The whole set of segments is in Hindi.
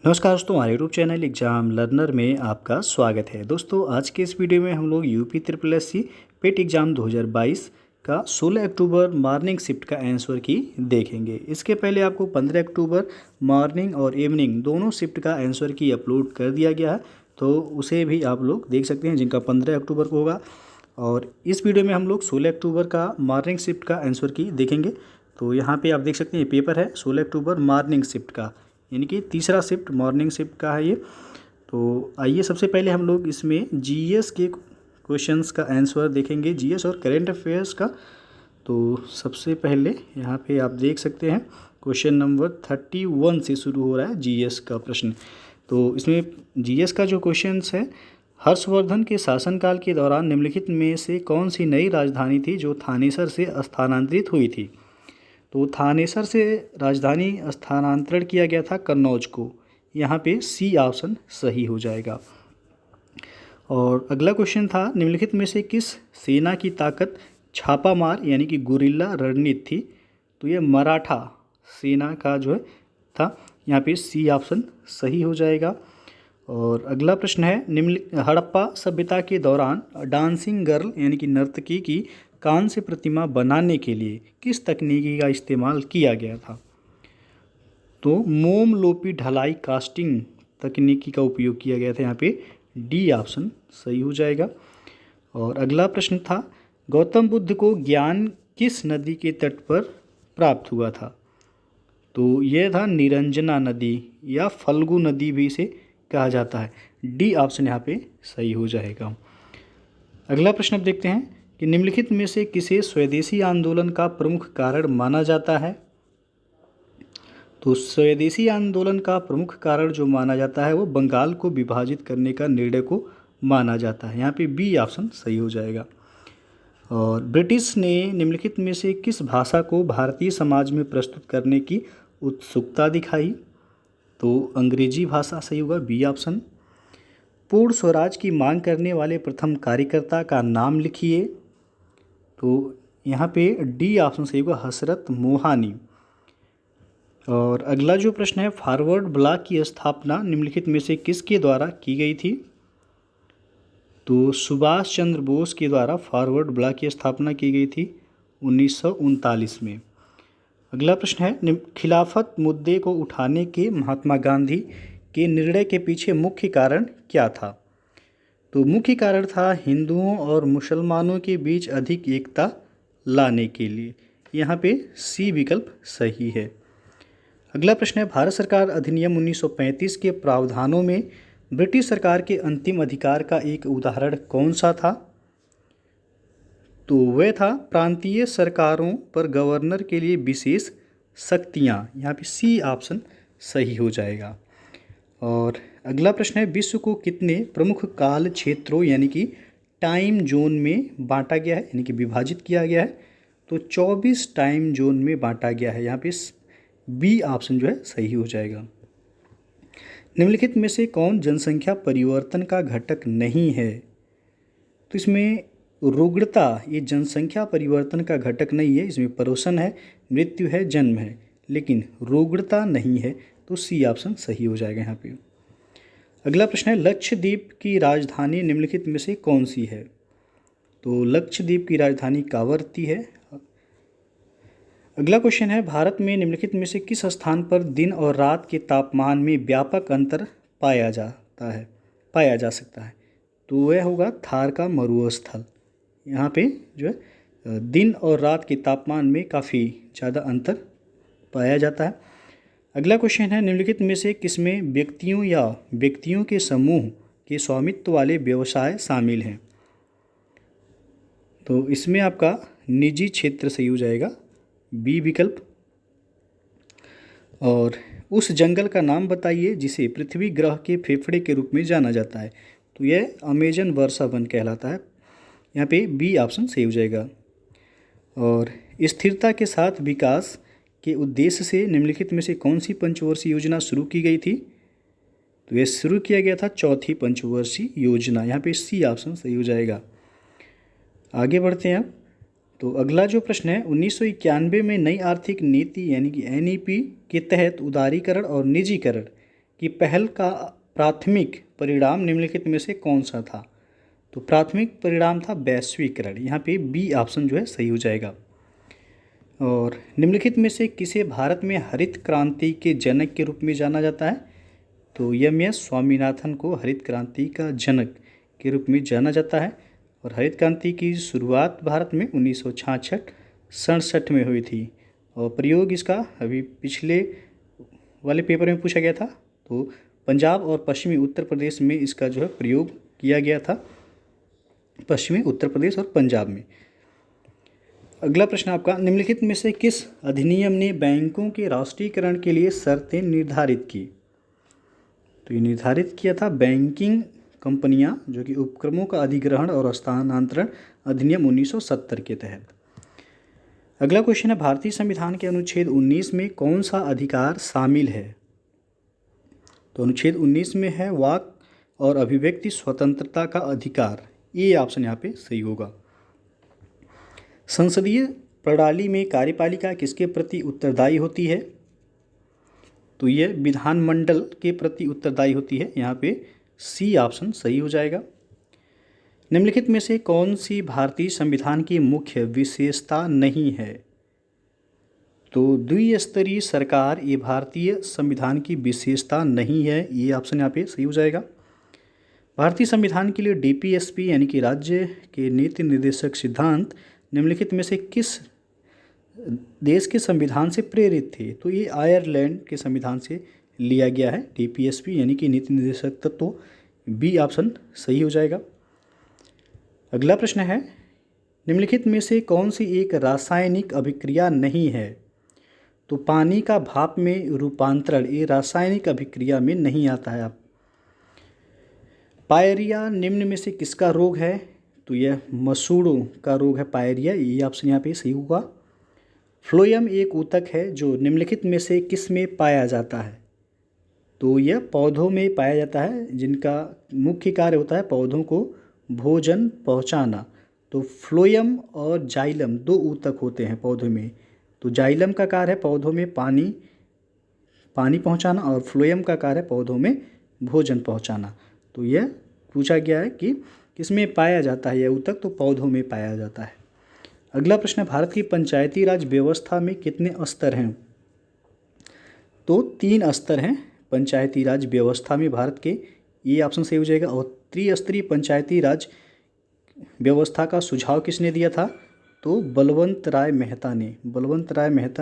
नमस्कार दोस्तों, हमारे यूट्यूब चैनल एग्जाम लर्नर में आपका स्वागत है। दोस्तों, आज के इस वीडियो में हम लोग यूपी ट्रिपल एससी पेट एग्ज़ाम 2022 का 16 अक्टूबर मॉर्निंग शिफ्ट का आंसर की देखेंगे। इसके पहले आपको 15 अक्टूबर मॉर्निंग और इवनिंग दोनों शिफ्ट का आंसर की अपलोड कर दिया गया है, तो उसे भी आप लोग देख सकते हैं जिनका 15 अक्टूबर को होगा। और इस वीडियो में हम लोग 16 अक्टूबर का मॉर्निंग शिफ्ट का आंसर की देखेंगे। तो यहाँ पे आप देख सकते हैं ये पेपर है 16 अक्टूबर मॉर्निंग शिफ्ट का, यानी कि तीसरा शिफ्ट मॉर्निंग शिफ्ट का है ये। तो आइए सबसे पहले हम लोग इसमें जीएस के क्वेश्चंस का आंसर देखेंगे, जीएस और करंट अफेयर्स का। तो सबसे पहले यहाँ पे आप देख सकते हैं क्वेश्चन नंबर 31 से शुरू हो रहा है जीएस का प्रश्न। तो इसमें जीएस का जो क्वेश्चंस है, हर्षवर्धन के शासनकाल के दौरान निम्नलिखित में से कौन सी नई राजधानी थी जो थानेसर से स्थानांतरित हुई थी। तो थानेसर से राजधानी स्थानांतरण किया गया था कन्नौज को। यहाँ पे सी ऑप्शन सही हो जाएगा। और अगला क्वेश्चन था, निम्नलिखित में से किस सेना की ताकत छापामार यानी कि गुरिल्ला रणनीति थी। तो ये मराठा सेना का जो है था, यहाँ पे सी ऑप्शन सही हो जाएगा। और अगला प्रश्न है, निम्न हड़प्पा सभ्यता के दौरान डांसिंग गर्ल यानी कि नर्तकी की कांस्य प्रतिमा बनाने के लिए किस तकनीकी का इस्तेमाल किया गया था। तो मोम लोपी ढलाई कास्टिंग तकनीकी का उपयोग किया गया था। यहाँ पे डी ऑप्शन सही हो जाएगा। और अगला प्रश्न था, गौतम बुद्ध को ज्ञान किस नदी के तट पर प्राप्त हुआ था। तो यह था निरंजना नदी या फल्गु नदी भी इसे कहा जाता है। डी ऑप्शन यहाँ पे सही हो जाएगा। अगला प्रश्न अब देखते हैं कि निम्नलिखित में से किसे स्वदेशी आंदोलन का प्रमुख कारण माना जाता है। तो स्वदेशी आंदोलन का प्रमुख कारण जो माना जाता है वो बंगाल को विभाजित करने का निर्णय को माना जाता है। यहाँ पे बी ऑप्शन सही हो जाएगा। और ब्रिटिश ने निम्नलिखित में से किस भाषा को भारतीय समाज में प्रस्तुत करने की उत्सुकता दिखाई। तो अंग्रेजी भाषा सही होगा, बी ऑप्शन। पूर्ण स्वराज की मांग करने वाले प्रथम कार्यकर्ता का नाम लिखिए। तो यहाँ पे डी ऑप्शन सही होगा, हसरत मोहानी। और अगला जो प्रश्न है, फॉरवर्ड ब्लॉक की स्थापना निम्नलिखित में से किसके द्वारा की गई थी। तो सुभाष चंद्र बोस के द्वारा फॉरवर्ड ब्लॉक की स्थापना की गई थी 1939 में। अगला प्रश्न है, खिलाफत मुद्दे को उठाने के महात्मा गांधी के निर्णय के पीछे मुख्य कारण क्या था। तो मुख्य कारण था हिंदुओं और मुसलमानों के बीच अधिक एकता लाने के लिए। यहाँ पे सी विकल्प सही है। अगला प्रश्न है, भारत सरकार अधिनियम 1935 के प्रावधानों में ब्रिटिश सरकार के अंतिम अधिकार का एक उदाहरण कौन सा था। तो वह था प्रांतीय सरकारों पर गवर्नर के लिए विशेष शक्तियाँ। यहाँ पे सी ऑप्शन सही हो जाएगा। और अगला प्रश्न है, विश्व को कितने प्रमुख काल क्षेत्रों यानी कि टाइम जोन में बांटा गया है, यानी कि विभाजित किया गया है। तो 24 टाइम जोन में बांटा गया है। यहाँ पे बी ऑप्शन जो है सही हो जाएगा। निम्नलिखित में से कौन जनसंख्या परिवर्तन का घटक नहीं है। तो इसमें रुग्णता ये जनसंख्या परिवर्तन का घटक नहीं है। इसमें परोसन है, मृत्यु है, जन्म है, लेकिन रुग्णता नहीं है। तो सी ऑप्शन सही हो जाएगा यहाँ पे। अगला प्रश्न है, लक्षद्वीप की राजधानी निम्नलिखित में से कौन सी है। तो लक्षद्वीप की राजधानी कावरत्ती है। अगला क्वेश्चन है, भारत में निम्नलिखित में से किस स्थान पर दिन और रात के तापमान में व्यापक अंतर पाया जा सकता है। तो वह होगा थार का मरुस्थल। यहाँ पे जो है दिन और रात के तापमान में काफ़ी ज़्यादा अंतर पाया जाता है। अगला क्वेश्चन है, निम्नलिखित में से किसमें व्यक्तियों या व्यक्तियों के समूह के स्वामित्व वाले व्यवसाय शामिल हैं। तो इसमें आपका निजी क्षेत्र सही हो जाएगा, बी विकल्प। और उस जंगल का नाम बताइए जिसे पृथ्वी ग्रह के फेफड़े के रूप में जाना जाता है। तो यह अमेजन वर्षा वन कहलाता है। यहाँ पे बी ऑप्शन सही हो जाएगा। और स्थिरता के साथ विकास के उद्देश्य से निम्नलिखित में से कौन सी पंचवर्षीय योजना शुरू की गई थी। तो यह शुरू किया गया था चौथी पंचवर्षीय योजना। यहाँ पे सी ऑप्शन सही हो जाएगा। आगे बढ़ते हैं। तो अगला जो प्रश्न है, 1991 में नई आर्थिक नीति यानी कि एनईपी के तहत उदारीकरण और निजीकरण कि पहल का प्राथमिक परिणाम निम्नलिखित में से कौन सा था? तो प्राथमिक परिणाम था वैश्वीकरण। यहाँ पे बी ऑप्शन जो है सही हो जाएगा। और निम्नलिखित में से किसे भारत में हरित क्रांति के जनक के रूप में जाना जाता है? तो एस स्वामीनाथन को हरित क्रांति का जनक के रूप में जाना जाता है। और हरित क्रांति की शुरुआत भारत में 1966-67 में हुई थी। और प्रयोग इसका अभी पिछले वाले पेपर में पूछा गया था, तो पंजाब और पश्चिमी उत्तर प्रदेश में इसका जो है प्रयोग किया गया था, पश्चिमी उत्तर प्रदेश और पंजाब में। अगला प्रश्न आपका, निम्नलिखित में से किस अधिनियम ने बैंकों के राष्ट्रीयकरण के लिए शर्तें निर्धारित की? तो ये निर्धारित किया था बैंकिंग कंपनियां जो कि उपक्रमों का अधिग्रहण और हस्तांतरण अधिनियम 1970 के तहत। अगला क्वेश्चन है, भारतीय संविधान के अनुच्छेद 19 में कौन सा अधिकार शामिल है? तो अनुच्छेद 19 में है वाक और अभिव्यक्ति स्वतंत्रता का अधिकार। ये ऑप्शन यहाँ पे सही होगा। संसदीय प्रणाली में कार्यपालिका किसके प्रति उत्तरदायी होती है? तो ये विधानमंडल के प्रति उत्तरदायी होती है। यहाँ पे सी ऑप्शन सही हो जाएगा। निम्नलिखित में से कौन सी भारतीय संविधान की मुख्य विशेषता नहीं है? तो द्विस्तरीय सरकार ये भारतीय संविधान की विशेषता नहीं है। ये ऑप्शन यहाँ पे सही हो जाएगा। भारतीय संविधान के लिए डीपीएसपी यानी कि राज्य के नीति निर्देशक सिद्धांत निम्नलिखित में से किस देश के संविधान से प्रेरित थे? तो ये आयरलैंड के संविधान से लिया गया है डीपीएसपी यानी कि नीति निर्देशक तत्व। बी ऑप्शन सही हो जाएगा। अगला प्रश्न है, निम्नलिखित में से कौन सी एक रासायनिक अभिक्रिया नहीं है? तो पानी का भाप में रूपांतरण ये रासायनिक अभिक्रिया में नहीं आता है। आप पायरिया निम्न में से किसका रोग है? तो यह मसूड़ों का रोग है पायरिया। ये ऑप्शन यहाँ पे सही होगा। फ्लोएम एक ऊतक है जो निम्नलिखित में से किस में पाया जाता है? तो यह पौधों में पाया जाता है जिनका मुख्य कार्य होता है पौधों को भोजन पहुंचाना। तो फ्लोएम और जाइलम दो ऊतक होते हैं पौधों में। तो जाइलम का कार्य है पौधों में पानी पहुंचाना और फ्लोएम का कार्य है पौधों में भोजन पहुंचाना। तो यह पूछा गया है कि किसमें पाया जाता है यह ऊतक? तो पौधों में पाया जाता है। अगला प्रश्न है, भारत की पंचायती राज व्यवस्था में कितने स्तर हैं? तो 3 स्तर हैं पंचायती राज व्यवस्था में भारत के। ये ऑप्शन सही हो जाएगा। और त्रिस्तरीय पंचायती राज व्यवस्था का सुझाव किसने दिया था? तो बलवंत राय मेहता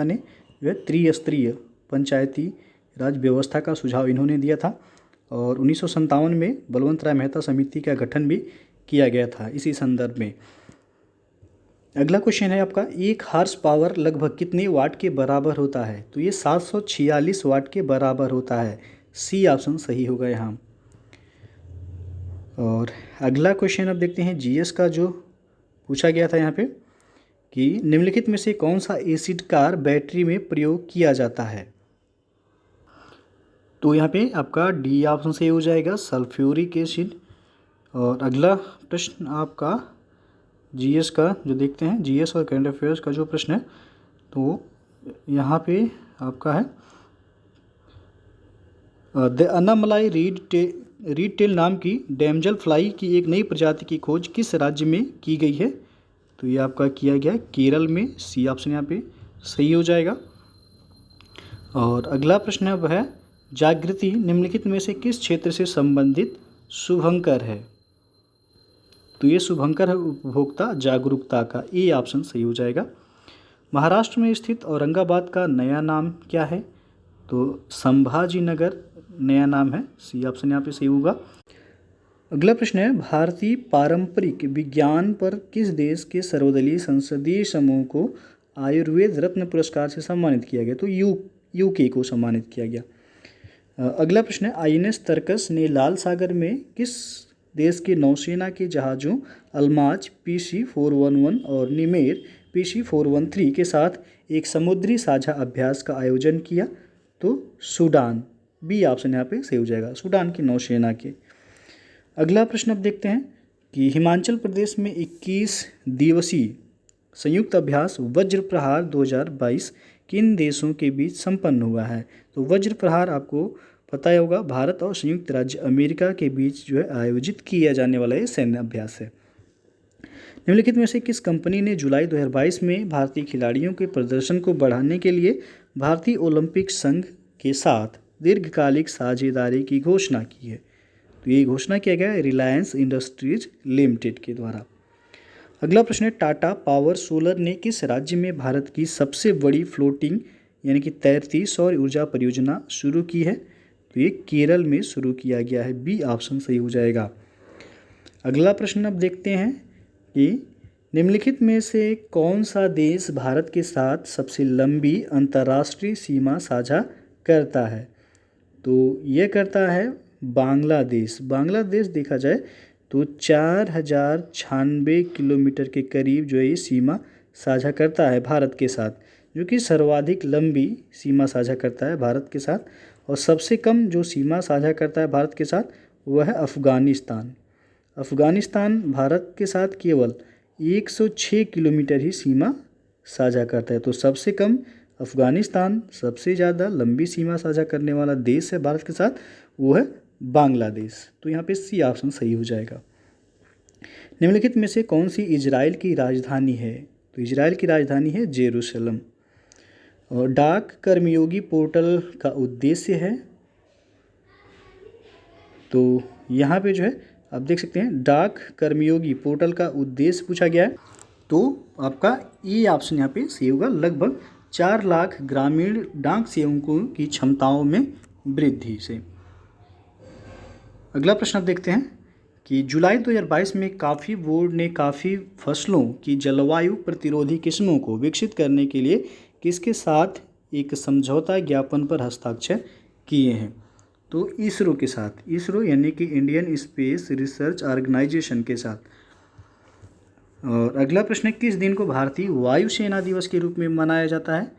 ने जो है त्रिस्तरीय पंचायती राज व्यवस्था का सुझाव इन्होंने दिया था। और 1957 में बलवंत राय मेहता समिति का गठन भी किया गया था इसी संदर्भ में। अगला क्वेश्चन है आपका, 1 हॉर्स पावर लगभग कितने वाट के बराबर होता है? तो ये 746 वाट के बराबर होता है। सी ऑप्शन सही होगा यहाँ। और अगला क्वेश्चन अब देखते हैं जीएस का जो पूछा गया था यहाँ पे कि निम्नलिखित में से कौन सा एसिड कार बैटरी में प्रयोग किया जाता है? तो यहाँ पे आपका डी ऑप्शन सही हो जाएगा, सल्फ्यूरिक एसिड। और अगला प्रश्न आपका जीएस का जो देखते हैं, जीएस और करंट अफेयर्स का जो प्रश्न है तो यहाँ पे आपका है द अन्नामलाई रीड टेल नाम की डैमजल फ्लाई की एक नई प्रजाति की खोज किस राज्य में की गई है? तो ये आपका किया गया है केरल में। सी ऑप्शन यहाँ पे सही हो जाएगा। और अगला प्रश्न अब है, जागृति निम्नलिखित में से किस क्षेत्र से संबंधित शुभंकर है? तो ये शुभंकर है उपभोक्ता जागरूकता का। ए ऑप्शन सही हो जाएगा। महाराष्ट्र में स्थित औरंगाबाद का नया नाम क्या है? तो संभाजी नगर नया नाम है। सी ऑप्शन यहाँ पे सही होगा। अगला प्रश्न है, भारतीय पारंपरिक विज्ञान पर किस देश के सर्वदलीय संसदीय समूह को आयुर्वेद रत्न पुरस्कार से सम्मानित किया गया? तो यूके को सम्मानित किया गया। अगला प्रश्न है, आईएनएस तरकस ने लाल सागर में किस देश के नौसेना के जहाज़ों अल्माज PC-411 और निमेर PC-413 के साथ एक समुद्री साझा अभ्यास का आयोजन किया? तो सूडान। बी ऑप्शन यहाँ पे सही हो जाएगा, सूडान की नौसेना के। अगला प्रश्न अब देखते हैं कि हिमाचल प्रदेश में 21 दिवसीय संयुक्त अभ्यास वज्र प्रहार 2022 किन देशों के बीच संपन्न हुआ है? तो वज्र प्रहार आपको पता ही होगा, भारत और संयुक्त राज्य अमेरिका के बीच जो है आयोजित किया जाने वाला ये सैन्य अभ्यास है। निम्नलिखित में से किस कंपनी ने जुलाई 2022 में भारतीय खिलाड़ियों के प्रदर्शन को बढ़ाने के लिए भारतीय ओलंपिक संघ के साथ दीर्घकालिक साझेदारी की घोषणा की है? तो ये घोषणा किया गया है रिलायंस इंडस्ट्रीज लिमिटेड के द्वारा। अगला प्रश्न है, टाटा पावर सोलर ने किस राज्य में भारत की सबसे बड़ी फ्लोटिंग यानी कि तैरती सौर ऊर्जा परियोजना शुरू की है? तो ये केरल में शुरू किया गया है। बी ऑप्शन सही हो जाएगा। अगला प्रश्न अब देखते हैं कि निम्नलिखित में से कौन सा देश भारत के साथ सबसे लंबी अंतर्राष्ट्रीय सीमा साझा करता है? तो यह करता है बांग्लादेश। बांग्लादेश देखा जाए तो 4096 किलोमीटर के करीब जो है ये सीमा साझा करता है भारत के साथ, जो कि सर्वाधिक लंबी सीमा साझा करता है भारत के साथ। और सबसे कम जो सीमा साझा करता है भारत के साथ वह है अफ़गानिस्तान। अफ़गानिस्तान भारत के साथ केवल 106 किलोमीटर ही सीमा साझा करता है। तो सबसे कम अफ़गानिस्तान, सबसे ज़्यादा लंबी सीमा साझा करने वाला देश है भारत के साथ, वो है बांग्लादेश। तो यहाँ पे सी ऑप्शन सही हो जाएगा। निम्नलिखित में से कौन सी इजराइल की राजधानी है? तो इजराइल की राजधानी है जेरूशलम। और डाक कर्मयोगी पोर्टल का उद्देश्य है, तो यहाँ पे जो है आप देख सकते हैं डाक कर्मयोगी पोर्टल का उद्देश्य पूछा गया है। तो आपका ये ऑप्शन यहाँ पे सही होगा, लगभग 4 लाख ग्रामीण डाक सेवकों की क्षमताओं में वृद्धि से। अगला प्रश्न आप देखते हैं कि जुलाई 2022 में कॉफ़ी बोर्ड ने कॉफ़ी फसलों की जलवायु प्रतिरोधी किस्मों को विकसित करने के लिए किसके साथ एक समझौता ज्ञापन पर हस्ताक्षर किए हैं? तो इसरो के साथ, इसरो यानी कि इंडियन स्पेस रिसर्च ऑर्गेनाइजेशन के साथ। और अगला प्रश्न है, किस दिन को भारतीय वायुसेना दिवस के रूप में मनाया जाता है?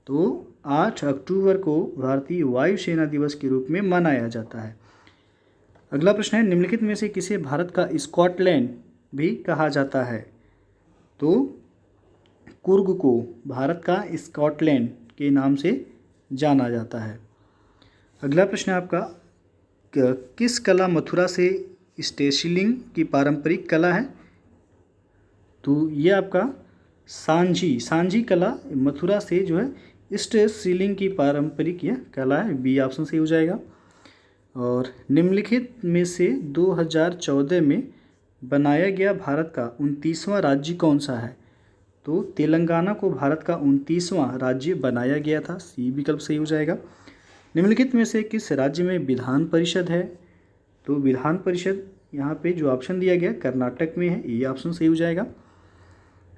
तो 8 अक्टूबर को भारतीय वायुसेना दिवस के रूप में मनाया जाता है। अगला प्रश्न है, निम्नलिखित में से किसे भारत का स्कॉटलैंड भी कहा जाता है? तो कुर्ग को भारत का स्कॉटलैंड के नाम से जाना जाता है। अगला प्रश्न है आपका, किस कला मथुरा से स्टेसिलिंग की पारंपरिक कला है? तो ये आपका सांझी कला मथुरा से जो है स्टेसिलिंग की पारंपरिक यह कला है। बी ऑप्शन सही हो जाएगा। और निम्नलिखित में से 2014 में बनाया गया भारत का 29वां राज्य कौन सा है? तो तेलंगाना को भारत का 29वां राज्य बनाया गया था। सी विकल्प सही हो जाएगा। निम्नलिखित में से किस राज्य में विधान परिषद है? तो विधान परिषद यहाँ पे जो ऑप्शन दिया गया कर्नाटक में है। ये ऑप्शन सही हो जाएगा।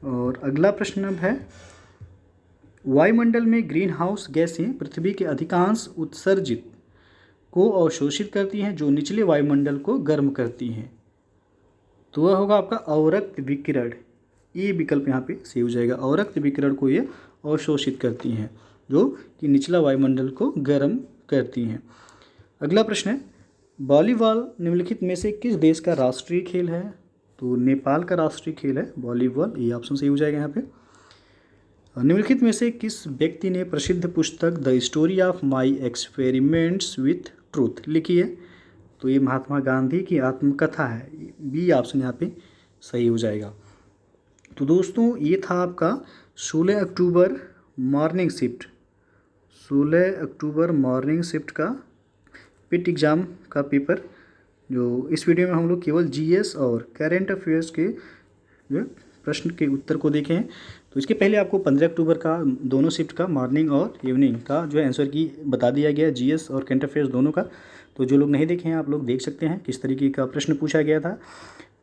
और अगला प्रश्न अब है, वायुमंडल में ग्रीन हाउस गैसें पृथ्वी के अधिकांश उत्सर्जित को अवशोषित करती हैं जो निचले वायुमंडल को गर्म करती हैं। तो वह होगा आपका अवरक्त विकिरण। ये विकल्प यहाँ पे सही हो जाएगा। अवरक्त विकिरण को ये अवशोषित करती हैं जो कि निचला वायुमंडल को गर्म करती हैं। अगला प्रश्न है, वॉलीबॉल निम्नलिखित में से किस देश का राष्ट्रीय खेल है? तो नेपाल का राष्ट्रीय खेल है वॉलीबॉल। ये ऑप्शन सही हो जाएगा यहाँ पे। निम्नलिखित में से किस व्यक्ति ने प्रसिद्ध पुस्तक the story of my experiments with truth लिखी है? तो ये महात्मा गांधी की आत्मकथा है। बी ऑप्शन यहाँ पे सही हो जाएगा। तो दोस्तों ये था आपका 16 अक्टूबर मॉर्निंग शिफ्ट, 16 अक्टूबर मॉर्निंग शिफ्ट का पिट एग्ज़ाम का पेपर। जो इस वीडियो में हम लोग केवल जीएस और करंट अफेयर्स के जो प्रश्न के उत्तर को देखें हैं। तो इसके पहले आपको 15 अक्टूबर का दोनों शिफ्ट का मॉर्निंग और इवनिंग का जो है आंसर की बता दिया गया, जीएस और करंट अफेयर्स दोनों का। तो जो लोग नहीं देखे हैं आप लोग देख सकते हैं किस तरीके का प्रश्न पूछा गया था।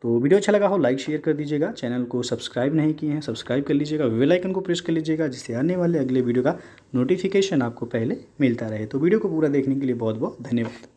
तो वीडियो अच्छा लगा हो लाइक शेयर कर दीजिएगा। चैनल को सब्सक्राइब नहीं किए हैं सब्सक्राइब कर लीजिएगा, बेल आइकन को प्रेस कर लीजिएगा जिससे आने वाले अगले वीडियो का नोटिफिकेशन आपको पहले मिलता रहे। तो वीडियो को पूरा देखने के लिए बहुत बहुत धन्यवाद।